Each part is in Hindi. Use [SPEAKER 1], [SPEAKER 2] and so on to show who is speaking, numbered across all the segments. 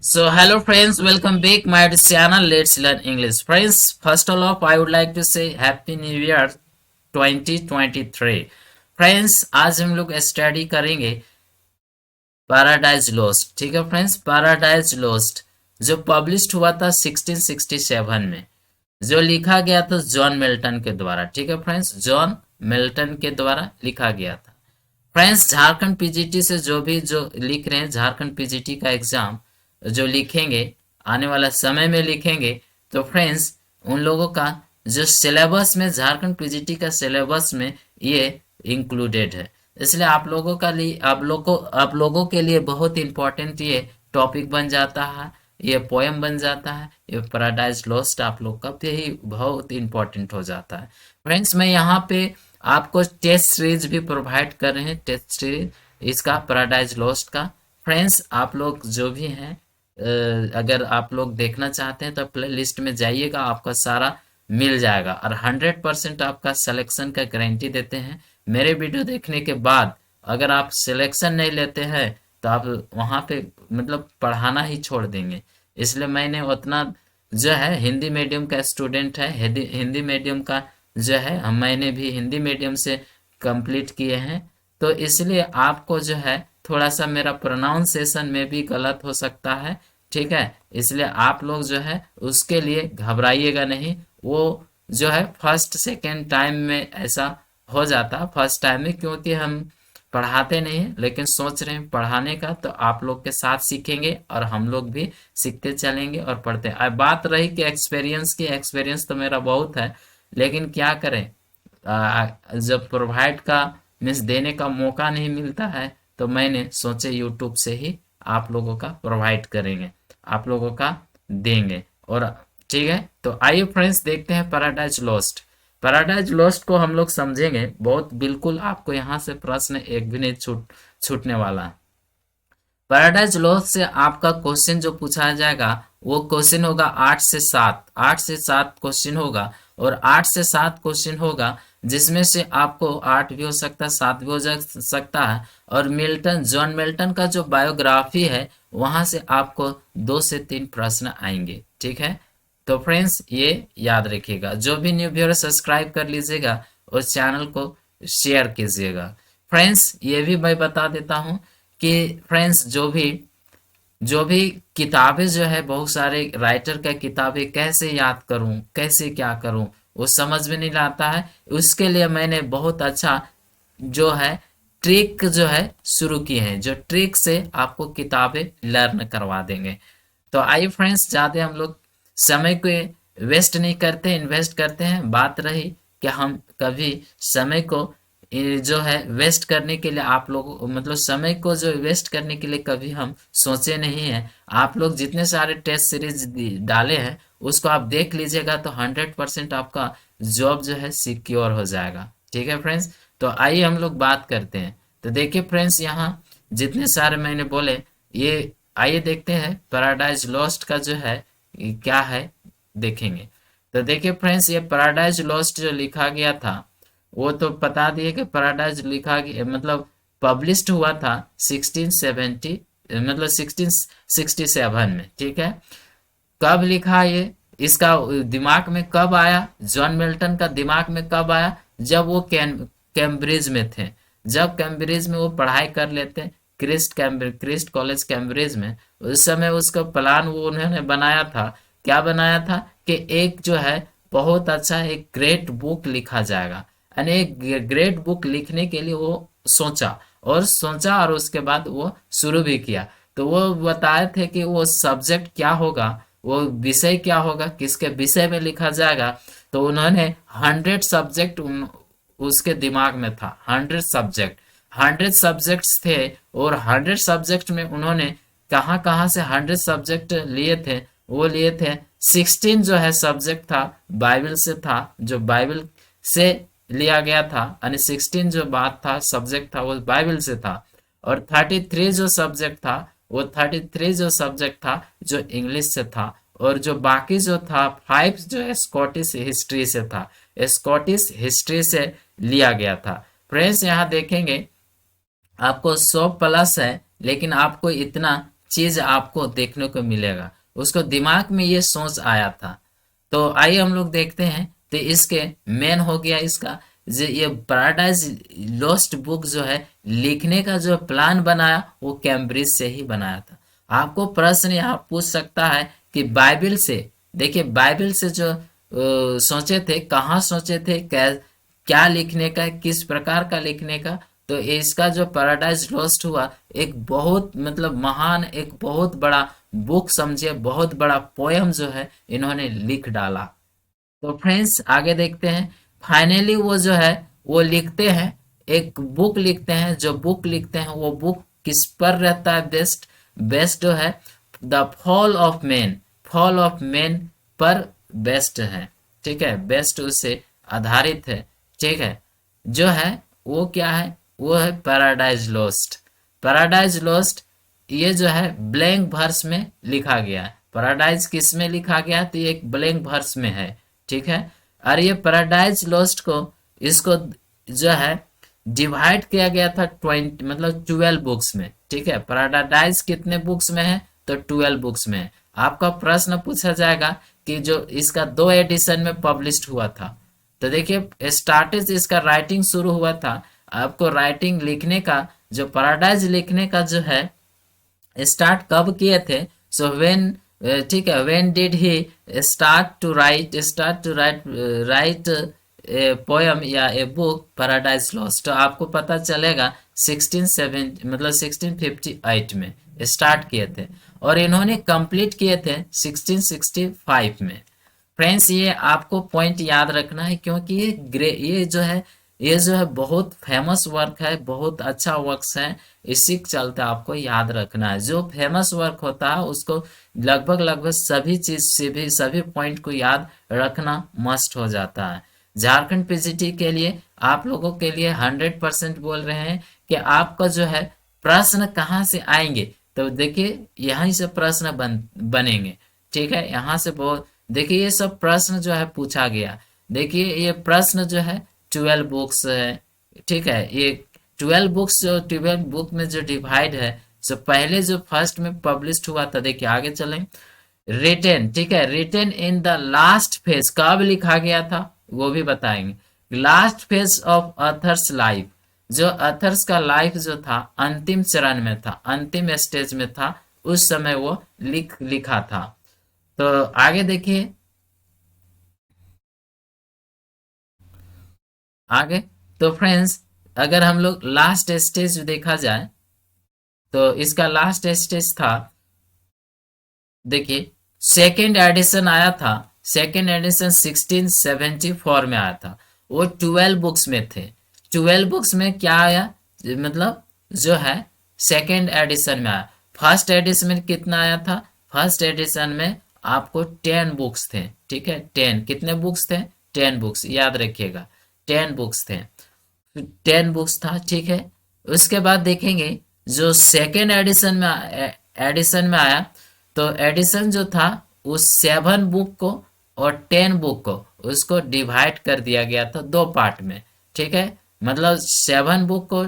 [SPEAKER 1] So hello friends, welcome back my channel. Let's learn English. Friends, first of all, I would like to say Happy New Year 2023. Friends, आज हम लोग स्टडी करेंगे पैराडाइज लॉस्ट। ठीक है फ्रेंड्स, पैराडाइज लॉस्ट जो पब्लिश्ड हुआ था 1667 में, जो लिखा गया था जॉन मिल्टन के द्वारा। ठीक है फ्रेंड्स, जॉन मिल्टन के द्वारा लिखा गया था। फ्रेंड्स, झारखंड पीजीटी से जो लिख रहे हैं, झारखंड पीजीटी का एग्जाम जो लिखेंगे, आने वाला समय में लिखेंगे, तो फ्रेंड्स उन लोगों का जो सिलेबस में, झारखंड पीजीटी का सिलेबस में ये इंक्लूडेड है। इसलिए आप लोगों के लिए बहुत इंपॉर्टेंट ये टॉपिक बन जाता है, ये पोएम बन जाता है, ये पैराडाइज लॉस्ट आप लोग का भी बहुत इंपॉर्टेंट हो जाता है। फ्रेंड्स, मैं यहाँ पे आपको टेस्ट सीरीज भी प्रोवाइड कर रहे हैं, टेस्ट सीरीज इसका पैराडाइज लॉस्ट का। फ्रेंड्स, आप लोग जो भी हैं, अगर आप लोग देखना चाहते हैं तो प्ले लिस्ट में जाइएगा, आपका सारा मिल जाएगा और 100% आपका सिलेक्शन का गारंटी देते हैं। मेरे वीडियो देखने के बाद अगर आप सिलेक्शन नहीं लेते हैं तो आप वहाँ पे मतलब पढ़ाना ही छोड़ देंगे। इसलिए मैंने उतना जो है, हिंदी मीडियम का स्टूडेंट है, हिंदी मीडियम का जो है, मैंने भी हिंदी मीडियम से कंप्लीट किए हैं, तो इसलिए आपको जो है थोड़ा सा मेरा प्रोनाउंसिएशन में भी गलत हो सकता है। ठीक है, इसलिए आप लोग जो है उसके लिए घबराइएगा नहीं। वो जो है फर्स्ट सेकेंड टाइम में ऐसा हो जाता, फर्स्ट टाइम में, क्योंकि हम पढ़ाते नहीं हैं लेकिन सोच रहे हैं पढ़ाने का, तो आप लोग के साथ सीखेंगे और हम लोग भी सीखते चलेंगे और पढ़ते हैं। अब बात रही कि एक्सपीरियंस की, एक्सपीरियंस तो मेरा बहुत है, लेकिन क्या करें, जब प्रोवाइड का मीन्स देने का मौका नहीं मिलता है, तो मैंने सोचे यूट्यूब से ही आप लोगों का प्रोवाइड करेंगे, आप लोगों का देंगे। और ठीक है, तो आइए फ्रेंड्स देखते हैं पैराडाइज लॉस्ट। पैराडाइज लॉस्ट को हम लोग समझेंगे बहुत, बिल्कुल आपको यहाँ से प्रश्न एक भी नहीं छूटने वाला है। पैराडाइज लॉस्ट से आपका क्वेश्चन जो पूछा जाएगा वो क्वेश्चन होगा 8 से 7, 8 से 7 क्वेश्चन होगा, और 8 से 7 क्वेश्चन होगा जिसमें से आपको 8 भी हो सकता है, 7 भी हो सकता है। और मिल्टन, जॉन मिल्टन का जो बायोग्राफी है वहां से आपको 2 से 3 प्रश्न आएंगे। ठीक है, तो फ्रेंड्स ये याद रखिएगा। जो भी न्यू व्यूअर सब्सक्राइब कर लीजिएगा और चैनल को शेयर कीजिएगा। फ्रेंड्स, ये भी मैं बता देता हूँ कि फ्रेंड्स जो भी किताबें जो है, बहुत सारे राइटर का किताबें कैसे याद करूं, कैसे क्या करूं, वो समझ में नहीं आता है। उसके लिए मैंने बहुत अच्छा जो है ट्रिक जो है शुरू की है, जो ट्रिक से आपको किताबें लर्न करवा देंगे। तो आइए फ्रेंड्स, ज़्यादा हम लोग समय को वेस्ट नहीं करते, इन्वेस्ट करते हैं। बात रही कि हम कभी समय को जो है वेस्ट करने के लिए, आप लोग मतलब समय को जो वेस्ट करने के लिए कभी हम सोचे नहीं है। आप लोग जितने सारे टेस्ट सीरीज डाले हैं उसको आप देख लीजिएगा, तो 100% आपका जॉब जो है सिक्योर हो जाएगा। ठीक है फ्रेंड्स, तो आइए हम लोग बात करते हैं। तो देखिए फ्रेंड्स, यहाँ जितने सारे मैंने बोले, ये आइए देखते हैं पैराडाइज लॉस्ट का जो है ये क्या है, देखेंगे। तो देखिए फ्रेंड्स, ये पैराडाइज लॉस्ट जो लिखा गया था वो तो बता दिए कि पैराडाइज लिखा गया मतलब पब्लिश्ड हुआ था 1670 मतलब 1667 में। ठीक है, कब लिखा ये, इसका दिमाग में कब आया, जॉन मिल्टन का दिमाग में कब आया, जब वो कैम्ब्रिज में थे। जब कैम्ब्रिज में वो पढ़ाई कर लेते, क्रिस्ट कॉलेज कैम्ब्रिज में, उस समय उसका प्लान वो उन्होंने बनाया था। क्या बनाया था कि एक जो है बहुत अच्छा एक ग्रेट बुक लिखा जाएगा, यानी एक ग्रेट बुक लिखने के लिए वो सोचा और उसके बाद वो शुरू भी किया। तो वो बताए थे कि वो सब्जेक्ट क्या होगा, वो विषय क्या होगा, किसके विषय में लिखा जाएगा। तो उन्होंने 100 सब्जेक्ट उसके दिमाग में था, 100 सब्जेक्ट्स थे। और 100 सब्जेक्ट में उन्होंने कहाँ कहाँ से 100 सब्जेक्ट लिए थे, वो लिए थे 16 जो है सब्जेक्ट था बाइबल से था, जो बाइबल से लिया गया था, यानी 16 जो बात था सब्जेक्ट था वो बाइबल से था। और 33 जो सब्जेक्ट था, वो 33 जो सब्जेक्ट था जो इंग्लिश से था। और जो बाकी जो था 5 जो है स्कॉटिश हिस्ट्री से था, स्कॉटिश हिस्ट्री से लिया गया था। फ्रेंड्स, यहाँ देखेंगे आपको 100 प्लस है, लेकिन आपको इतना चीज आपको देखने को मिलेगा। उसको दिमाग में ये सोच आया था। तो आइए हम लोग देखते हैं। तो इसके मेन हो गया इसका जो ये पैराडाइज लॉस्ट बुक जो है लिखने का जो प्लान बनाया वो कैम्ब्रिज से ही बनाया था। आपको प्रश्न यहाँ पूछ सकता है कि बाइबल से, देखिए बाइबल से जो सोचे थे, कहाँ सोचे थे, क्या लिखने का, किस प्रकार का लिखने का। तो इसका जो पैराडाइज लॉस्ट हुआ एक बहुत मतलब महान, एक बहुत बड़ा बुक समझिए, बहुत बड़ा पोयम जो है इन्होंने लिख डाला। तो फ्रेंड्स आगे देखते हैं। फाइनली वो जो है वो लिखते हैं, एक बुक लिखते हैं। जो बुक लिखते हैं वो बुक किस पर रहता है बेस्ट, बेस्ट जो है the fall of man, fall of man पर बेस्ट है। ठीक है, बेस्ट उससे आधारित है। ठीक है, जो है वो क्या है, वो है पैराडाइज लॉस्ट। पैराडाइज लॉस्ट ये जो है ब्लैंक वर्स में लिखा गया है। पैराडाइज किस में लिखा गया है, तो ये एक ब्लैंक वर्स में है। ठीक है, और ये पैराडाइज लॉस्ट को इसको जो है डिवाइड किया गया था 20 मतलब 12 बुक्स में। ठीक है, पैराडाइज कितने बुक्स में है, तो 12 बुक्स में है। आपका प्रश्न पूछा जाएगा कि जो इसका 2 एडिशन में पब्लिश हुआ था। तो देखिए स्टार्टिंग इसका राइटिंग शुरू हुआ था। आपको राइटिंग लिखने का जो पैराडाइज लिखने का जो है स्टार्ट कब किए थे, सो व्हेन, ठीक है, when did he start to write a poem या ए बुक पैराडाइज लॉस्ट। तो आपको पता चलेगा 1670 मतलब 1658 में स्टार्ट किए थे और इन्होंने कंप्लीट किए थे 1665 में। फ्रेंड्स ये आपको पॉइंट याद रखना है क्योंकि ये जो है बहुत फेमस वर्क है, बहुत अच्छा वर्क है। इसी के चलते आपको याद रखना है। जो फेमस वर्क होता है उसको लगभग लगभग सभी चीज से भी सभी पॉइंट को याद रखना मस्ट हो जाता है। झारखंड पीजीटी के लिए आप लोगों के लिए 100% बोल रहे हैं कि आपका जो है प्रश्न कहाँ से आएंगे। तो देखिए यहीं से प्रश्न बनेंगे। ठीक है, यहाँ से बहुत देखिए ये सब प्रश्न जो है पूछा गया। देखिए ये प्रश्न जो है 12 बुक्स है। ठीक है, ये 12 बुक्स जो 12 बुक में जो डिवाइड है, जो पहले जो फर्स्ट में पब्लिश हुआ था, देखिए आगे चलें। रिटेन, ठीक है, written in the last phase, कब लिखा गया था वो भी बताएंगे। Last phase of author's life, जो अथर्स का लाइफ जो था अंतिम चरण में था, अंतिम स्टेज में था, उस समय वो लिखा था। तो आगे देखिए, आगे तो फ्रेंड्स अगर हम लोग लास्ट स्टेज देखा जाए तो इसका लास्ट स्टेज था, देखिए सेकेंड एडिशन आया था। सेकेंड एडिशन 1674 में आया था। वो 12 बुक्स में थे। 12 बुक्स में क्या आया, मतलब जो है सेकेंड एडिशन में आया। फर्स्ट एडिशन में कितना आया था, फर्स्ट एडिशन में आपको 10 बुक्स थे। ठीक है, 10 कितने बुक्स थे, 10 बुक्स याद रखिएगा, 10 बुक्स थे, 10 बुक्स था। ठीक है, उसके बाद देखेंगे जो सेकेंड एडिशन में आया, तो एडिशन जो था उस 7 बुक को और 10 बुक को उसको डिवाइड कर दिया गया था 2 पार्ट में। ठीक है, मतलब 7 बुक को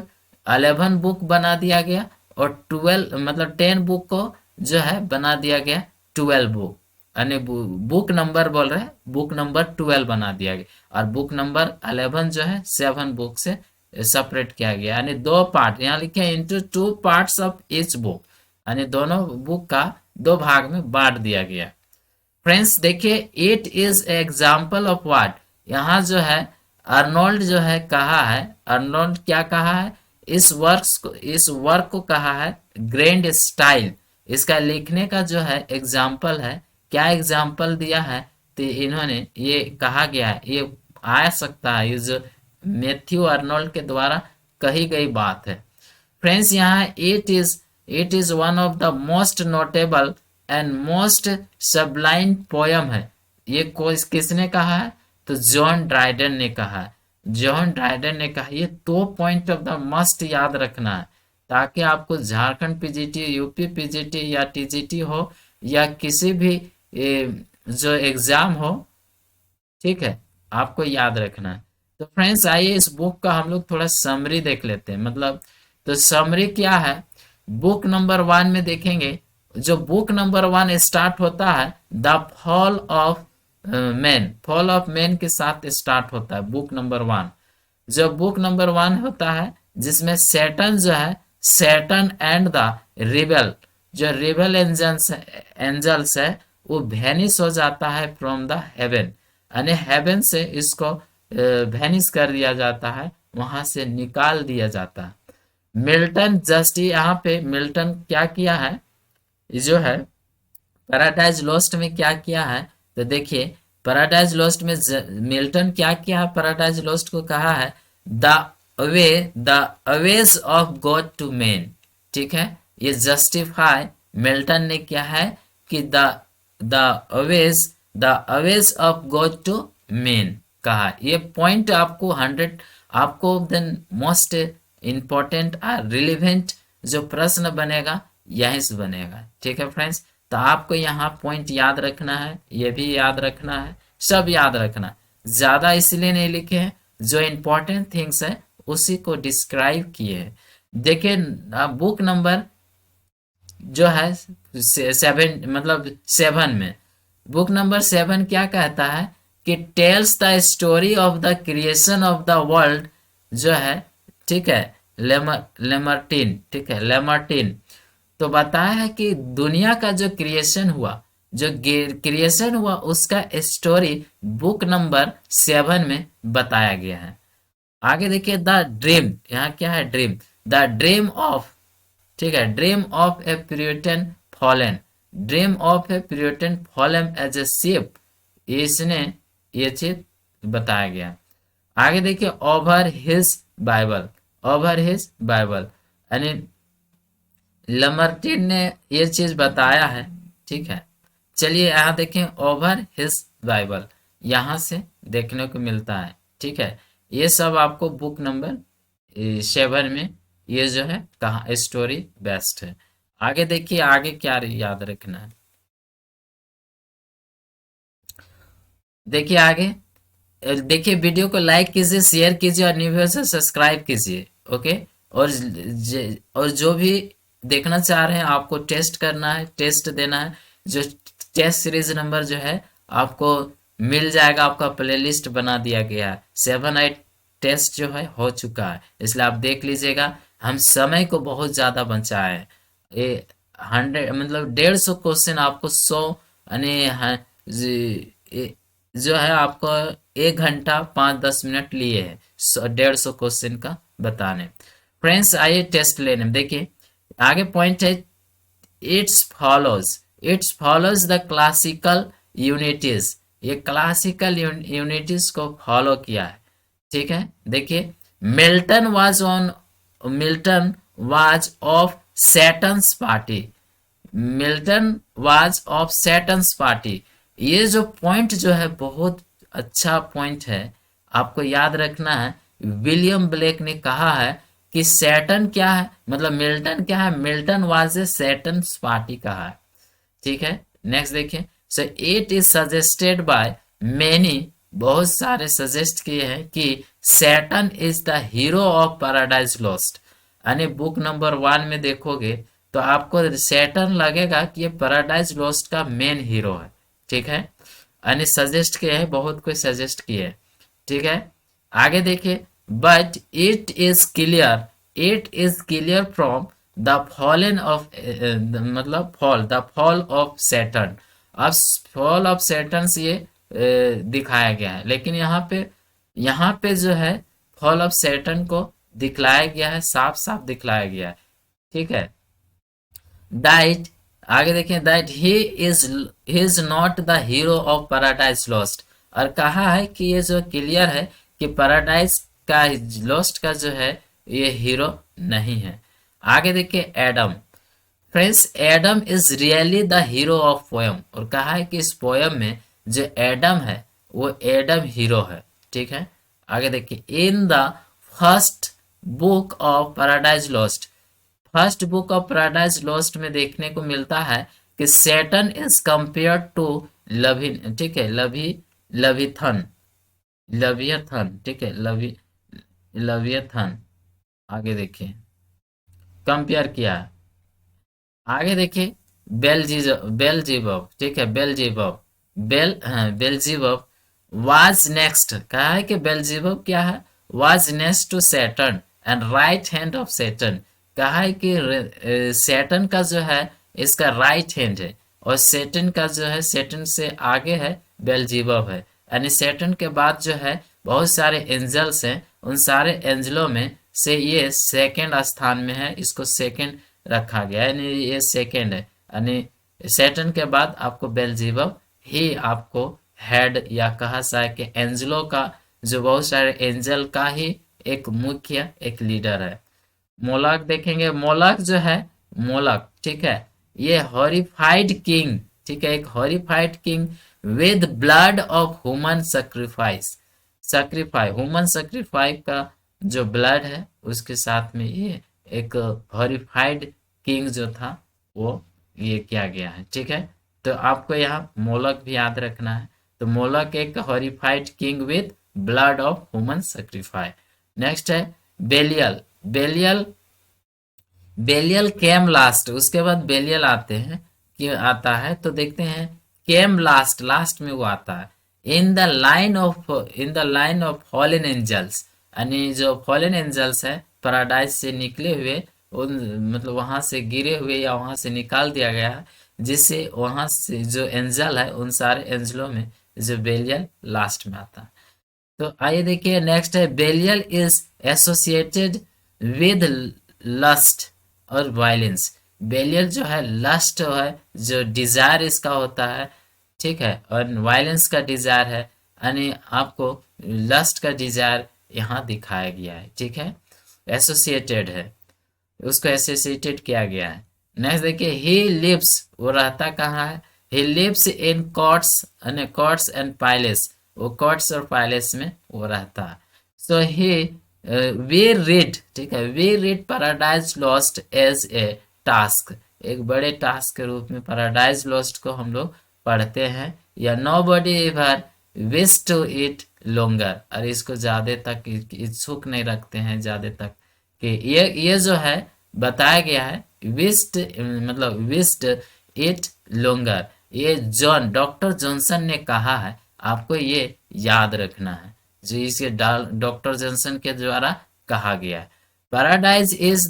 [SPEAKER 1] 11 बुक बना दिया गया और 12 मतलब 10 बुक को जो है बना दिया गया 12 बुक, यानी बुक नंबर बोल रहे हैं, बुक नंबर 12 बना दिया गया और बुक नंबर 11 जो है 7 बुक से सेपरेट किया गया, यानी 2 पार्ट यहाँ लिखे हैं, into 2 parts of each book, यानी दोनों बुक का 2 भाग में बांट दिया गया। फ्रेंड्स देखिए it is example of what, यहाँ जो है अर्नोल्ड जो है कहा है, अर्नोल्ड क्या कहा है, इस वर्क को कहा है ग्रैंड स्टाइल। इसका लिखने का जो है एग्जाम्पल है, क्या एग्जाम्पल दिया है, तो इन्होंने ये कहा गया है, ये आ सकता है, ये जो मैथ्यू अर्नोल्ड के द्वारा कही गई बात है। फ्रेंड्स यहाँ it is one of the most notable and most सबलाइन poem है। ये किसने कहा है, तो जॉन ड्राइडन ने कहा है, जॉन ड्राइडन ने कहा। ये 2 पॉइंट ऑफ द मस्ट याद रखना है ताकि आपको झारखंड पीजीटी, यूपी पीजीटी या टीजीटी हो या किसी भी जो एग्जाम हो, ठीक है, आपको याद रखना है। तो फ्रेंड्स आइए इस बुक का हम लोग थोड़ा समरी देख लेते हैं, मतलब तो समरी क्या है। बुक नंबर 1 में देखेंगे जो बुक नंबर 1 स्टार्ट होता है the fall of man, fall of man के साथ स्टार्ट होता है बुक नंबर 1। जो बुक नंबर 1 होता है जिसमें सैटर्न जो है, सैटर्न एंड द रिबेल, जो रिबेल एंजल्स है वो वेनिस हो जाता है फ्रॉम द हेवन, यानी हेवन से इसको वेनिस कर दिया जाता है, वहां से निकाल दिया जाता है। मिल्टन जस्ट यहाँ पे मिल्टन क्या किया है, ये जो है पैराडाइज लॉस्ट में क्या किया है, तो देखिए पैराडाइज लॉस्ट में मिल्टन क्या किया है, पैराडाइज लॉस्ट को कहा है the ways, the Awez of God to man. ठीक है, ये जस्टिफाई मिल्टन ने क्या है कि द अवेज, द अवेज ऑफ गॉड टू मैन कहा। ये पॉइंट आपको 100, आपको देन मोस्ट इंपॉर्टेंट और रिलेवेंट जो प्रश्न बनेगा यहीं से बनेगा। ठीक है फ्रेंड्स, तो आपको यहाँ पॉइंट याद रखना है, ये भी याद रखना है, सब याद रखना है। ज्यादा इसलिए नहीं लिखे हैं, जो इंपॉर्टेंट थिंग्स है उसी को डिस्क्राइब किए हैं। देखिए बुक नंबर जो है 7, मतलब 7 में, बुक नंबर 7 क्या कहता है कि tells the story of the creation of the world, जो है ठीक है लेमर्टिन, ठीक है लेमर्टिन, तो बताया है कि दुनिया का जो क्रिएशन हुआ, जो क्रिएशन हुआ उसका स्टोरी बुक नंबर 7 में बताया गया है। आगे देखिए द ड्रीम, यहाँ क्या है ड्रीम, द ड्रीम ऑफ, ठीक है dream of a Puritan fallen, dream of a Puritan fallen as a ship, इसने ये चीज बताया गया। आगे देखिए over his Bible, over his Bible, यानी लमर्टिन ने ये चीज बताया है। ठीक है, चलिए यहाँ देखें ओवर हिज बाइबल, यहाँ से देखने को मिलता है। ठीक है, ये सब आपको बुक नंबर 7 में ये जो है कहा स्टोरी बेस्ट है। आगे देखिए आगे क्या याद रखना है, देखिए आगे, देखिए वीडियो को लाइक कीजिए, शेयर कीजिए और न्यू व्यूअर से सब्सक्राइब कीजिए। ओके, और और जो भी देखना चाह रहे हैं, आपको टेस्ट करना है, टेस्ट देना है, जो टेस्ट सीरीज नंबर जो है आपको मिल जाएगा, आपका प्लेलिस्ट बना दिया गया है, 7-8 टेस्ट जो है हो चुका है, इसलिए आप देख लीजिएगा। हम समय को बहुत ज्यादा बचाए हैं, ये 100 मतलब 150 क्वेश्चन आपको 100 यानी जो है आपको 1 घंटा 5-10 मिनट लिए है 150 क्वेश्चन का बताने। फ्रेंड्स आइए टेस्ट लेने, देखिए आगे पॉइंट है it's follows the classical unities, ये क्लासिकल यूनिटीज को फॉलो किया है। ठीक है, देखिए Milton was of Saturn's party, Milton was of Saturn's party, ये जो पॉइंट जो है बहुत अच्छा पॉइंट है, आपको याद रखना है। विलियम ब्लेक ने कहा है कि सैटर्न क्या है, मतलब मिल्टन क्या है, Milton was a Saturn's party कहा है। ठीक है, नेक्स्ट देखिए, so it is suggested by many, बहुत सारे सजेस्ट किए हैं कि Saturn is the hero of paradise lost, यानी बुक नंबर 1 में देखोगे तो आपको सैटर्न लगेगा कि ये पैराडाइज लॉस्ट का मेन हीरो है। ठीक है, यानी सजेस्ट किए हैं, बहुत कोई सजेस्ट किए हैं। ठीक है, आगे देखिए but it is clear from the fallen of, मतलब फॉल ऑफ सैटर्न, अब फॉल ऑफ सैटर्न से ये दिखाया गया है, लेकिन यहाँ पे जो है फॉल ऑफ सैटर्न को दिखलाया गया है, साफ साफ दिखलाया गया है। ठीक है, दैट, आगे देखें that he is not the hero of paradise lost, और कहा है कि ये जो क्लियर है कि पैराडाइज का लॉस्ट का जो है ये हीरो नहीं है। आगे देखिए Adam, friends Adam is really the hero of poem, और कहा है कि इस पोयम में जो एडम है वो एडम हीरो है। ठीक है, आगे देखिए in the first book of paradise lost, first book of paradise lost में देखने को मिलता है कि सैटर्न इज कंपेयर टू लवी, ठीक है लविथन, लवियथन, ठीक है लवियथन, आगे देखिए कंपेयर किया है। आगे देखिए बेलजीबब, ठीक है, बेलजीबब, बेलजीबब वाज नेक्स्ट, कहा है कि बेलजीबब क्या है, was next to Saturn and right hand of Saturn, कहा है कि सैटर्न का जो है इसका राइट हैंड है, और सैटर्न का जो है, सैटर्न से आगे है बेलजीबब है, यानी सैटर्न के बाद जो है बहुत सारे एंजल्स हैं, उन सारे एंजलों में से ये सेकंड स्थान में है, इसको सेकंड रखा गया है, यानी ये सेकंड है, यानी सैटर्न के बाद आपको बेलजीबब ही आपको हेड या कहा जाए कि एंजलो का, जो बहुत सारे एंजल का ही एक मुख्य एक लीडर है। मोलक देखेंगे, मोलक जो है, मोलक, ठीक है, ये हॉरिफाइड किंग, ठीक है, एक horrified king with blood of human sacrifice, human sacrifice का जो ब्लड है उसके साथ में ये एक हॉरिफाइड किंग जो था वो ये किया गया है, ठीक है। तो आपको यहाँ मोलक भी याद रखना है। तो मोलक एक horrified king with blood of human sacrifice. Next है बेलियल, बेलियल, बेलियल केम लास्ट, उसके बाद बेलियल आते हैं कि आता है, तो देखते हैं केम लास्ट, लास्ट में वो आता है in the line of fallen angels, यानी जो फॉलन एंजल्स है पैराडाइज से निकले हुए, उन मतलब वहां से गिरे हुए या वहां से निकाल दिया गया है, जिससे वहां से जो एंजल है उन सारे एंजलों में जो बेलियल लास्ट में आता है। तो आइए देखिए नेक्स्ट है बेलियल इज एसोसिएटेड विद लस्ट और वायलेंस, बेलियल जो है लस्ट है, जो डिजायर इसका होता है, ठीक है, और वायलेंस का डिजायर है, यानी आपको लस्ट का डिजायर यहाँ दिखाया गया है, ठीक है, एसोसिएटेड है, उसको एसोसिएटेड किया गया है। नेक्स्ट देखिए ही लिव्स, वो रहता कहाँ है, ही लिव्स इन कॉर्ट्स, यानी कॉर्ट्स एंड पैलेस, वो कॉर्ट्स और पैलेस में वो रहता है। सो ही वी रीड, ठीक है, we read Paradise Lost as a task, एक बड़े टास्क के रूप में पैराडाइज लॉस्ट को हम लोग पढ़ते हैं, या nobody ever wish to it longer, और इसको ज्यादा तक इच्छुक नहीं रखते हैं ज्यादा तक, कि ये जो है बताया गया है विस्ट, मतलब विस्ट इट लोंगर, ये जॉन डॉक्टर जॉनसन ने कहा है, आपको ये याद रखना है, जो इसे डॉक्टर जॉनसन के द्वारा कहा गया है। Paradise is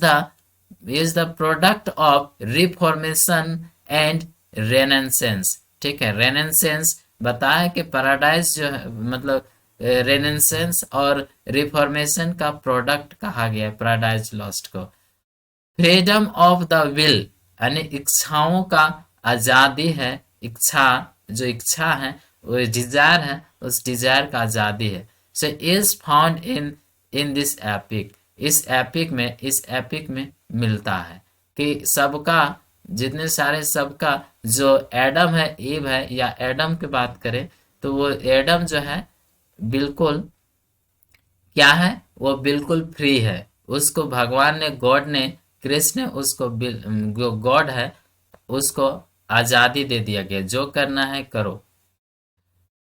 [SPEAKER 1] the product of reformation and renaissance, ठीक है, रेनेसेंस बताया कि पैराडाइज जो है मतलब रेनेसेंस और रिफॉर्मेशन का प्रोडक्ट कहा गया है पैराडाइज लॉस्ट को। फ्रीडम ऑफ द विल, यानी इच्छाओं का आजादी है, इच्छा, जो इच्छा है वो डिजायर है, उस डिजायर का आजादी है। So is found in this epic, इस एपिक में मिलता है कि सबका, जितने सारे सबका, जो एडम है, ईव है, या एडम की बात करें तो वो एडम जो है बिल्कुल क्या है, वो बिल्कुल फ्री है, उसको भगवान ने, गॉड ने, कृष्ण ने उसको, जो गॉड है उसको आजादी दे दिया गया, जो करना है करो।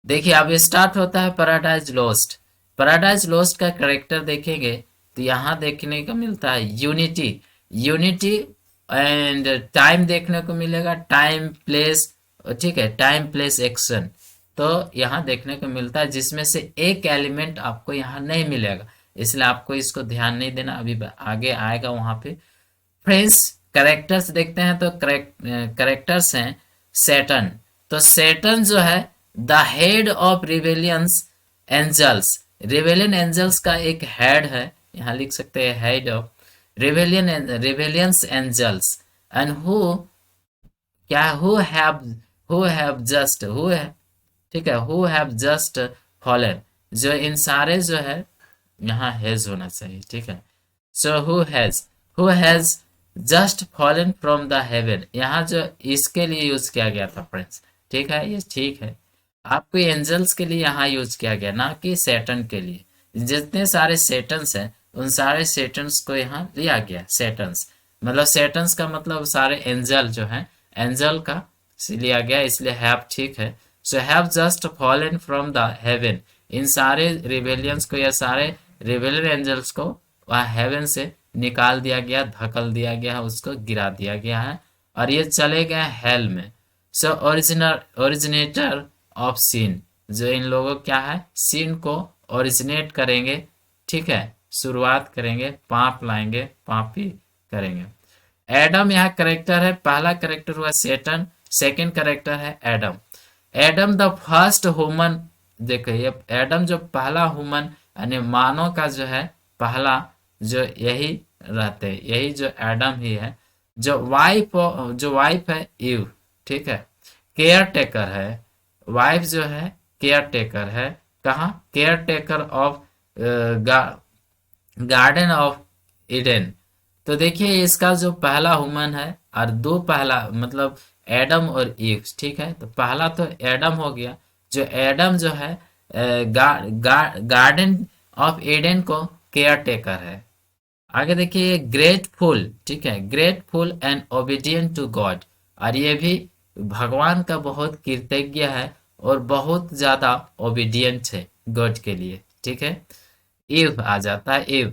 [SPEAKER 1] देखिए अब स्टार्ट होता है पैराडाइज लॉस्ट, पैराडाइज लॉस्ट का करेक्टर देखेंगे तो यहाँ देखने को मिलता है यूनिटी, यूनिटी एंड टाइम देखने को मिलेगा, टाइम प्लेस, ठीक है, टाइम प्लेस एक्शन, तो यहाँ देखने को मिलता है, जिसमें से एक एलिमेंट आपको यहाँ नहीं मिलेगा, इसलिए आपको इसको ध्यान नहीं देना, अभी आगे आएगा वहां पे। फ्रेंड्स करेक्टर्स देखते हैं, तो करेक्टर्स हैं सैटर्न, तो सैटर्न जो है the head of rebellions angels, rebellion angels का एक हेड है, यहाँ लिख सकते हैं head of rebellions angels, and who क्या, हु हैव जस्ट, हु है, ठीक है, हु हैव जस्ट फॉलन, जो इन सारे जो है यहाँ हैज होना चाहिए, ठीक है, so who has just fallen from the haven, यहाँ जो इसके लिए यूज किया गया था फ्रेंड्स, ठीक है, ये ठीक है, आपको एंजल्स के लिए यहाँ यूज किया गया, ना कि सैटर्न के लिए, जितने सारे सैटर्न्स हैं उन सारे सैटर्न्स को यहाँ लिया गया, सैटर्न्स मतलब सैटर्न्स का मतलब सारे एंजल जो हैं, एंजल का लिया गया, इसलिए हैव ठीक है। So have just fallen from the heaven, इन सारे रिबेलियंस को या सारे रिबेलियन एंजल्स को वहाँ हेवन से निकाल दिया गया, धकल दिया गया, उसको गिरा दिया गया है, और ये चले गए हेल में। सो ओरिजिनेटर ऑफ सीन, जो इन लोगों क्या है, सीन को ओरिजिनेट करेंगे, ठीक है, शुरुआत करेंगे, पाप लाएंगे, पापी करेंगे। एडम यहाँ करेक्टर है, पहला करेक्टर हुआ सेटन, सेकंड करेक्टर है Adam. Adam the first human, देखो ये एडम जो पहला ह्यूमन यानी मानव का जो है पहला, जो यही रहते हैं, यही जो एडम ही है। जो वाइफ है ईव, ठीक है, केयर टेकर है, वाइफ जो है केयर टेकर है, कहाँ, care taker of garden of Eden. तो देखिए इसका जो पहला ह्यूमन है और दो पहला मतलब एडम और ईव, ठीक है, तो पहला तो एडम हो गया, जो एडम जो है गार्डन ऑफ ईडन को केयर टेकर है। आगे देखिए ग्रेटफुल, ठीक है, grateful and obedient to God, और ये भी भगवान का बहुत कृतज्ञ है और बहुत ज्यादा ओबीडियंट है गॉड के लिए, ठीक है। इव आ जाता है, इव,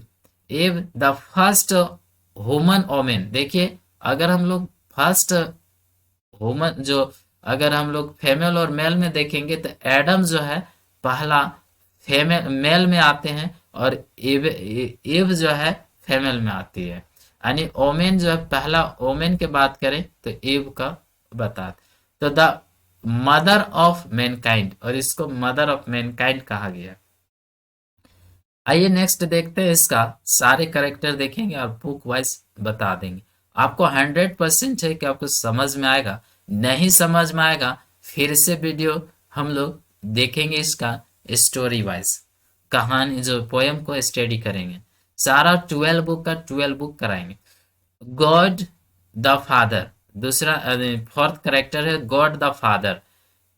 [SPEAKER 1] इव द फर्स्ट ह्यूमन ओमेन। देखिए अगर हम लोग फर्स्ट ह्यूमन जो, अगर हम लोग फीमेल और मेल में देखेंगे तो एडम जो है पहला फीमेल मेल में आते हैं, और इव जो है फीमेल में आती है, यानी ओमेन जो है पहला, ओमेन की बात करें तो इव का बता। तो द मदर ऑफ मैनकाइंड, और इसको मदर ऑफ मैनकाइंड कहा गया। आइए नेक्स्ट देखते हैं, इसका सारे करेक्टर देखेंगे और बुक वाइज बता देंगे। आपको 100% है कि आपको समझ में आएगा, नहीं समझ में आएगा फिर से वीडियो हम लोग देखेंगे, इसका स्टोरी वाइज कहानी जो पोएम को स्टडी करेंगे, सारा 12 बुक का 12 बुक कराएंगे। गॉड द फादर, दूसरा फोर्थ करेक्टर है गॉड द फादर,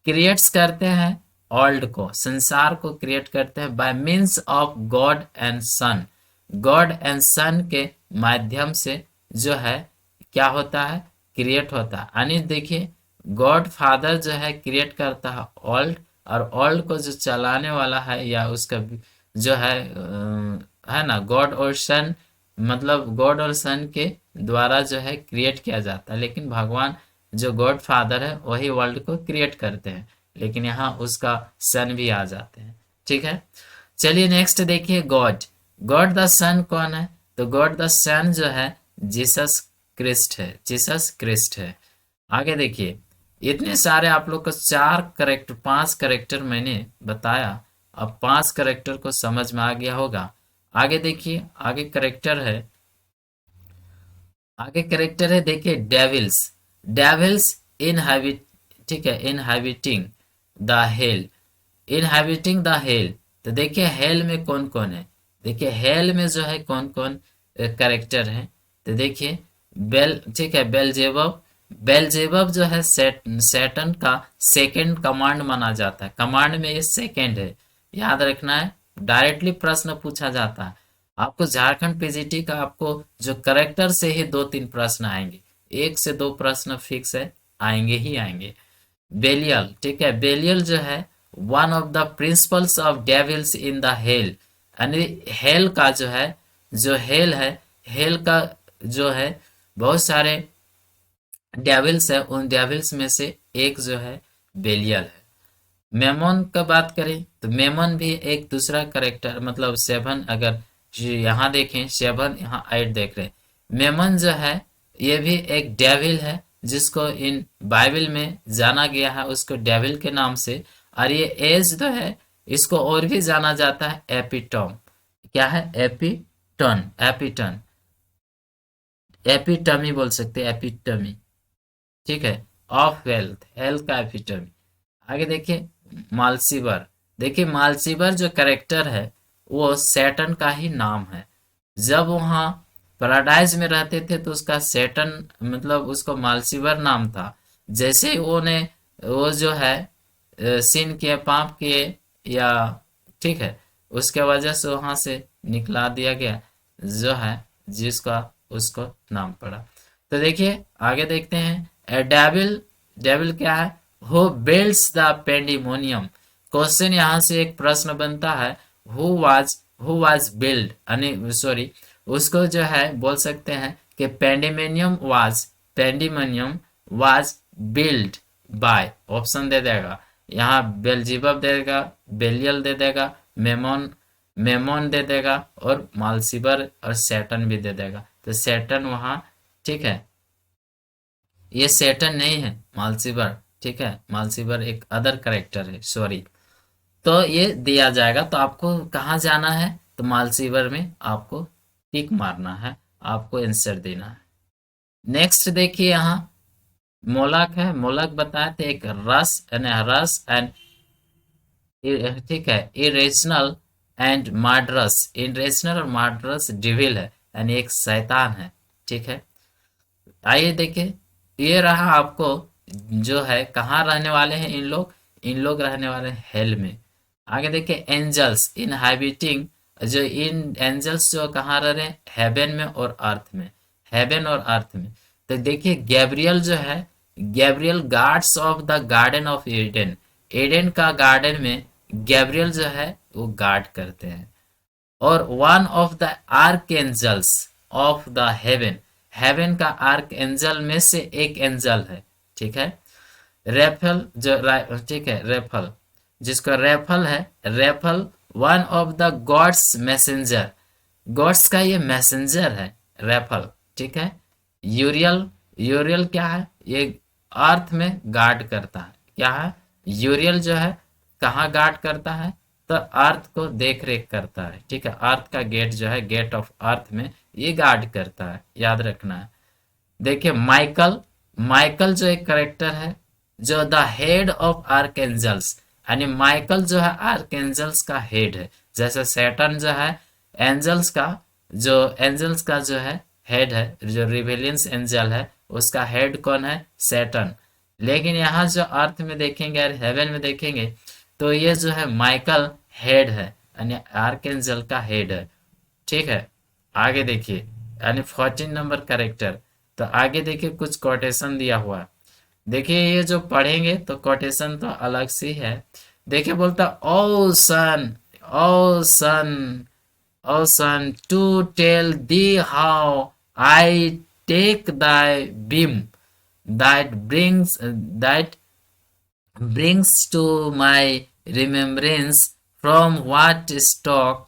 [SPEAKER 1] क्रिएट्स करते हैं वर्ल्ड को, संसार को क्रिएट करते हैं by means of God and son, God and son के माध्यम से जो है क्या होता है, क्रिएट होता है। यानी देखिए गॉड फादर जो है क्रिएट करता है वर्ल्ड, और वर्ल्ड को जो चलाने वाला है या उसका जो है ना, गॉड और सन, मतलब गॉड और सन के द्वारा जो है क्रिएट किया जाता है, लेकिन भगवान जो गॉड फादर है वही वर्ल्ड को क्रिएट करते हैं, लेकिन यहाँ उसका सन भी आ जाते हैं, ठीक है। चलिए नेक्स्ट देखिए गॉड, गॉड द सन कौन है, तो गॉड द सन जो है जीसस क्रिस्ट है, जीसस क्रिस्ट है। आगे देखिए इतने सारे आप लोग को 5 करेक्टर मैंने बताया, अब 5 करेक्टर को समझ में आ गया होगा। आगे देखिए आगे करेक्टर है, आगे करेक्टर है देखिए डेविल्स, डेविल्स इनहैबिट, ठीक है, inhabiting the hell, inhabiting the hell. तो देखिए हेल में कौन कौन है, देखिए हेल में जो है कौन कौन करेक्टर है, तो देखिए बेल, ठीक है, बेलजेबब, बेलजेबब जो है सैटन का सेकंड कमांड माना जाता है, कमांड में ये सेकंड है, याद रखना है, डायरेक्टली प्रश्न पूछा जाता है आपको। झारखंड पीजीटी का आपको जो करेक्टर से ही 2-3 प्रश्न आएंगे, 1 से 2 प्रश्न फिक्स है, आएंगे ही आएंगे। बेलियल, ठीक है, बेलियल जो है one of the principals of devils in the hell, यानी हेल का जो है, जो हेल है, हेल का जो है बहुत सारे डेविल्स है, उन डेविल्स में से एक जो है बेलियल है। मेमोन का बात करें तो मेमोन भी एक दूसरा करेक्टर, मतलब 7, अगर यहाँ देखें 7 यहाँ 8 देख रहे हैं, मेमोन जो है ये भी एक डेविल है, जिसको इन बाइबल में जाना गया है उसको डेविल के नाम से। और ये एज जो है इसको और भी जाना जाता है एपिटॉम, क्या है, एपिटन, एपिटन, एपिटमी बोल सकते हैं, एपिटमी, ठीक है, ऑफ वेल्थ, हेल्थ का एपिटमी। आगे देखिए मालसीबर, देखिए मालसीबर जो करेक्टर है वो सैटन का ही नाम है, जब वहाँ पैराडाइज में रहते थे तो उसका सैटन मतलब उसको मालसीबर नाम था। जैसे ही वो जो है सिन किए, पाप किए, या ठीक है, उसके वजह से वहां से निकला दिया गया जो है, जिसका उसको नाम पड़ा। तो देखिए आगे देखते हैं डेविल, डेविल क्या है, who builds the pandemonium. Question यहाँ से एक प्रश्न बनता है, हु वाज बिल्ड, यानी सॉरी उसको जो है बोल सकते हैं कि pandemonium was, pandemonium was built by, option दे देगा यहाँ, बेल्जिबब दे देगा, बेलियल दे देगा, मेमोन मेमोन दे देगा, और मालसिबर और सैटर्न भी दे देगा। तो सैटर्न वहाँ, ठीक है, ये सैटर्न नहीं है, मालसिबर, ठीक है, मालसिबर एक अदर करेक्टर है, सॉरी। तो ये दिया जाएगा। तो आपको कहाँ जाना है, तो मालसिबर में आपको टिक मारना है, आपको आंसर देना है। नेक्स्ट देखिए यहाँ मोलक है, मोलक बताए थे एक रस यानी रस एंड, ठीक है, इरेशनल एंड मर्डरस, इरेशनल और मर्डरस डिविल है, यानी एक शैतान है, ठीक है। आइए देखिए, ये रहा आपको जो है कहाँ रहने वाले हैं इन लोग, इन लोग रहने वाले हैं हेल में। आगे देखिए एंजल्स इनहाबिटिंग, जो इन एंजल्स जो कहाँ रह रहे हैं, हेवन में और अर्थ में, हेवन और अर्थ में। तो देखिए गैब्रियल जो है, Gabriel guards of the garden of Eden, Eden का गार्डन में गैब्रियल जो है वो गार्ड करते हैं। और one of the archangels of the heaven, heaven का आर्क एंजल में से एक एंजल है, ठीक है, रेफल जो, ठीक है, रेफल, जिसका रेफल है, Raphael one of the gods messenger, gods का ये मैसेंजर है रेफल, ठीक है। यूरियल, यूरियल क्या है, ये अर्थ में गार्ड करता है, क्या है, यूरियल जो है कहाँ गार्ड करता है, तो अर्थ को देख रेख करता है, ठीक है, अर्थ का गेट जो है, गेट ऑफ अर्थ में ये गार्ड करता है, याद रखना है। देखिए माइकल, माइकल जो एक करेक्टर है, जो द हेड ऑफ आर्कएंजल्स, यानी माइकल जो है आर्कएंजल्स का हेड है। जैसे सैटर्न जो है एंजल्स का, जो एंजल्स का जो है हेड है, जो रिवेलियंस एंजल है उसका हेड कौन है, सैटर्न। लेकिन यहाँ जो अर्थ में देखेंगे और हेवन में देखेंगे तो ये जो है माइकल हेड है, यानी आर्कएंजल का हेड है, ठीक है। आगे देखिए, यानी 14 नंबर करेक्टर। तो आगे देखिए कुछ कोटेशन दिया हुआ है, देखिए ये जो पढ़ेंगे तो कोटेशन तो अलग सी है। देखिए बोलता O son, O son, O son to tell thee how I take thy beam that brings to my remembrance from what stock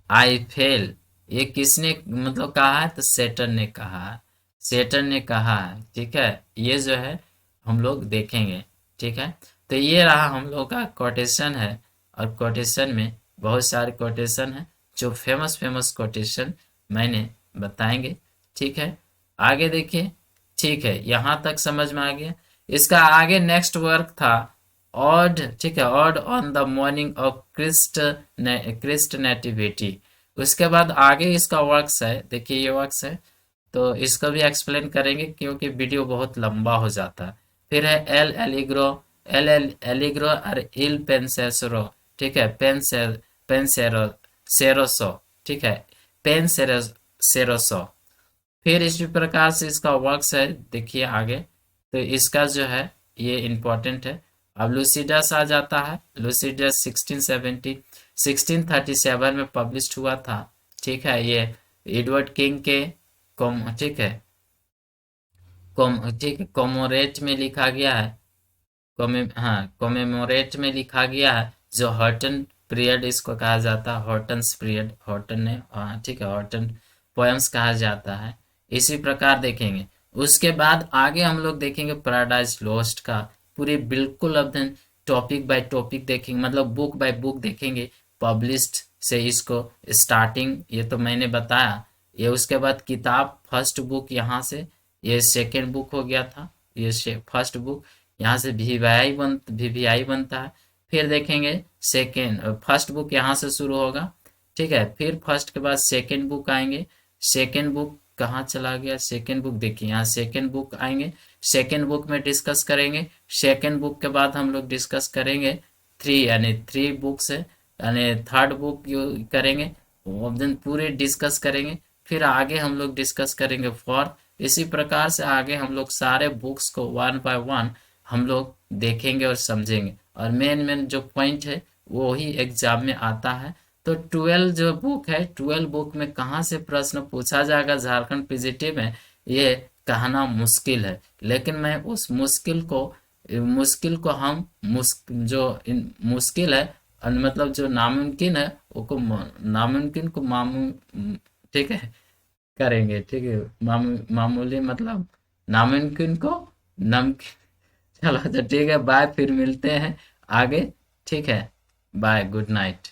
[SPEAKER 1] I fell। ये किसने मतलब कहा है, तो सेटन ने कहा है, सेटन ने कहा है, ठीक है। ये जो है हम लोग देखेंगे, ठीक है। तो ये रहा हम लोग का कोटेशन है, और कोटेशन में बहुत सारे कोटेशन है, जो फेमस फेमस कोटेशन मैंने बताएंगे, ठीक है। आगे देखिए, ठीक है, यहाँ तक समझ में आ गया। इसका आगे नेक्स्ट वर्क था ऑड, ठीक है, ode on the morning of Christ nativity. उसके बाद आगे इसका वर्क्स है, देखिए ये वर्क्स है, तो इसको भी एक्सप्लेन करेंगे क्योंकि वीडियो बहुत लंबा हो जाता है। फिर है एल एलिग्रो, एल एलिग्रो और इल पेंसेरो, ठीक है, पेंसेरो सेरोसो, ठीक है, सेरोसो। फिर इसी प्रकार से इसका वर्क्स है, देखिए आगे। तो इसका जो है ये इम्पोर्टेंट है। अब लूसिडस आ जाता है, लूसिडस 1637 में पब्लिश हुआ था, ठीक है। ये एडवर्ड किंग के ठीक है, ठीक है, कोमोरेट में लिखा गया है, कोमेमोरेट में लिखा गया है, जो हॉटन पीरियड इसको कहा जाता है, हॉटन्स पीरियड, हॉटन ने, हाँ ठीक है, हॉटन पोएम्स कहा जाता है। इसी प्रकार देखेंगे। उसके बाद आगे हम लोग देखेंगे पैराडाइज लॉस्ट का पूरी बिल्कुल अध्ययन, टॉपिक बाय टॉपिक देखेंगे, मतलब बुक बाय बुक देखेंगे, पब्लिश्ड से इसको स्टार्टिंग, ये तो मैंने बताया। ये उसके बाद किताब फर्स्ट बुक, यहाँ से ये सेकेंड बुक हो गया था, ये फर्स्ट बुक, यहाँ से वीवीआई बनता है। फिर देखेंगे सेकेंड, फर्स्ट बुक यहाँ से शुरू होगा, ठीक है। फिर फर्स्ट के बाद सेकेंड बुक आएंगे, सेकेंड बुक कहाँ चला गया, सेकेंड बुक देखिए, यहाँ सेकेंड बुक आएंगे, सेकेंड बुक में डिस्कस करेंगे। सेकेंड बुक के बाद हम लोग डिस्कस करेंगे थ्री, यानी थ्री बुक्स है, यानी थर्ड बुक करेंगे, दिन पूरे डिस्कस करेंगे। फिर आगे हम लोग डिस्कस करेंगे फोर्थ। इसी प्रकार से आगे हम लोग सारे बुक्स को वन बाय वन हम लोग देखेंगे और समझेंगे, और मेन मेन जो पॉइंट है वो ही एग्जाम में आता है। तो 12 जो बुक है, 12 बुक में कहाँ से प्रश्न पूछा जाएगा झारखंड पीजीटी में, ये कहना मुश्किल है, लेकिन मैं उस मुश्किल को हम जो मुश्किल है, मतलब जो नामुमकिन है वो को नामुमकिन को ठीक है करेंगे, ठीक है। मामूली मतलब नामुमकिन को नमकीन। चलो तो ठीक है, बाय, फिर मिलते हैं आगे, ठीक है। Bye, good night.